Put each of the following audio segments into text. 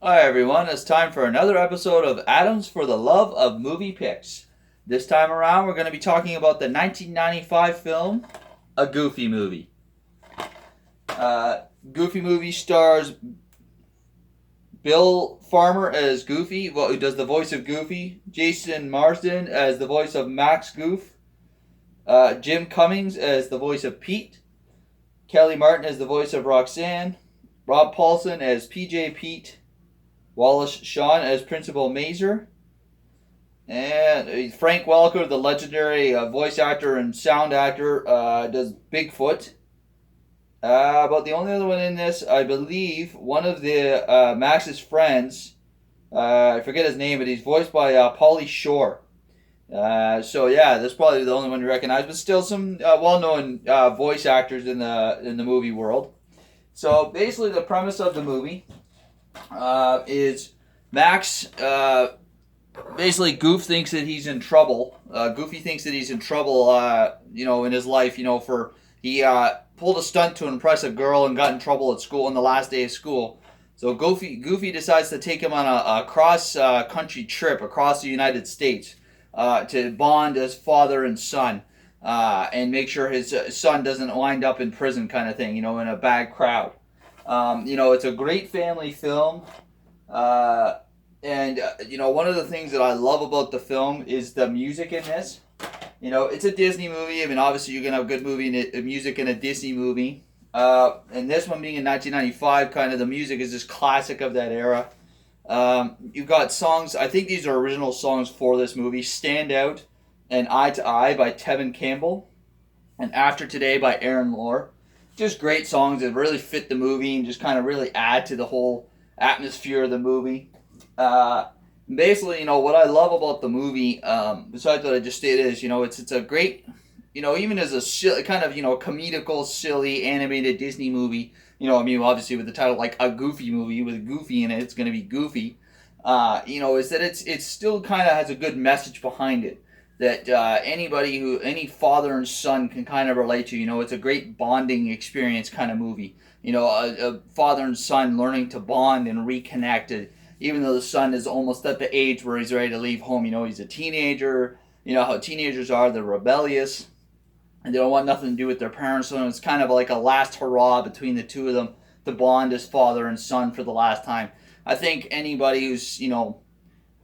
Hi everyone, it's time for another episode of Atoms for the Love of Movie Picks. This time around, we're going to be talking about the 1995 film, A Goofy Movie. Uh, Goofy Movie stars Bill Farmer as Goofy, who does the voice of Goofy, Jason Marsden as the voice of Max Goof, Jim Cummings as the voice of Pete, Kelly Martin as the voice of Roxanne, Rob Paulson as PJ Pete, Wallace Shawn as Principal Mazer, and Frank Welker, the legendary voice actor and sound actor, does Bigfoot. About the only other one in this, I believe, one of the Max's friends, I forget his name, but he's voiced by Pauly Shore. So yeah, that's probably the only one you recognize, but still some well-known voice actors in the movie world. So basically, the premise of the movie is Max. Basically, Goof thinks that he's in trouble. Goofy thinks that he's in trouble. In his life, for he pulled a stunt to impress a girl and got in trouble at school on the last day of school. So Goofy decides to take him on a cross country trip across the United States to bond as father and son. And make sure his son doesn't wind up in prison, kind of thing, in a bad crowd. It's a great family film. One of the things that I love about the film is the music in this. It's a Disney movie. I mean, obviously, you're going to have good music in a Disney movie. And this one being in 1995, kind of the music is just classic of that era. You've got songs, I think these are original songs for this movie: Stand Out and Eye to Eye by Tevin Campbell, and After Today by Aaron Lohr. Just great songs that really fit the movie and just kind of really add to the whole atmosphere of the movie. Basically, what I love about the movie, besides what I just stated, is it's a great, even as a silly, kind of comedical, silly animated Disney movie. Obviously with the title like A Goofy Movie with Goofy in it, it's going to be goofy. Is that it's still kind of has a good message behind it that any father and son can kind of relate to. It's a great bonding experience kind of movie. A father and son learning to bond and reconnect. Even though the son is almost at the age where he's ready to leave home. He's a teenager. You know how teenagers are, they're rebellious, and they don't want nothing to do with their parents. So it's kind of like a last hurrah between the two of them to bond as father and son for the last time. I think anybody who's,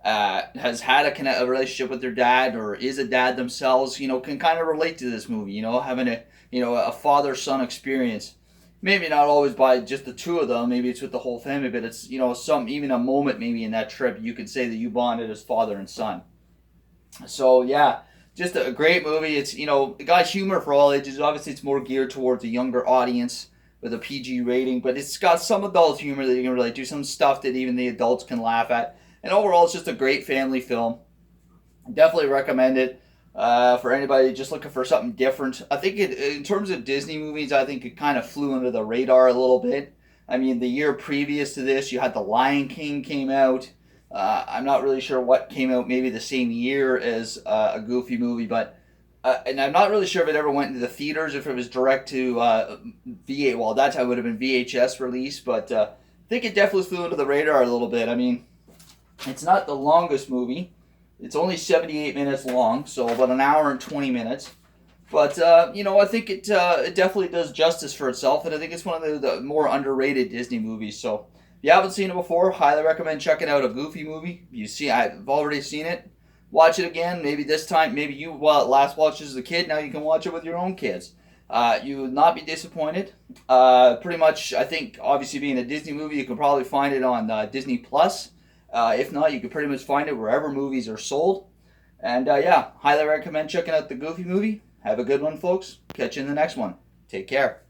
has had a relationship with their dad or is a dad themselves, can kind of relate to this movie, having a father-son experience. Maybe not always by just the two of them. Maybe it's with the whole family, but it's even a moment maybe in that trip you could say that you bonded as father and son. So yeah, just a great movie. It's it got humor for all ages. Obviously, it's more geared towards a younger audience with a PG rating, but it's got some adult humor that you can relate to, some stuff that even the adults can laugh at. And overall, it's just a great family film. Definitely recommend it for anybody just looking for something different. I think in terms of Disney movies, I think it kind of flew under the radar a little bit. I mean, the year previous to this, you had The Lion King came out. I'm not really sure what came out maybe the same year as A Goofy Movie, but and I'm not really sure if it ever went into the theaters, if it was direct to VA. Well, that time would have been VHS release, but I think it definitely flew under the radar a little bit. I mean, it's not the longest movie. It's only 78 minutes long, so about an hour and 20 minutes. But, I think it definitely does justice for itself, and I think it's one of the more underrated Disney movies. So, if you haven't seen it before, highly recommend checking out A Goofy Movie. I've already seen it. Watch it again. Maybe this time, maybe you last watched as a kid. Now you can watch it with your own kids. You will not be disappointed. Pretty much, I think, obviously being a Disney movie, you can probably find it on Disney Plus. If not, you can pretty much find it wherever movies are sold. And yeah, highly recommend checking out The Goofy Movie. Have a good one, folks. Catch you in the next one. Take care.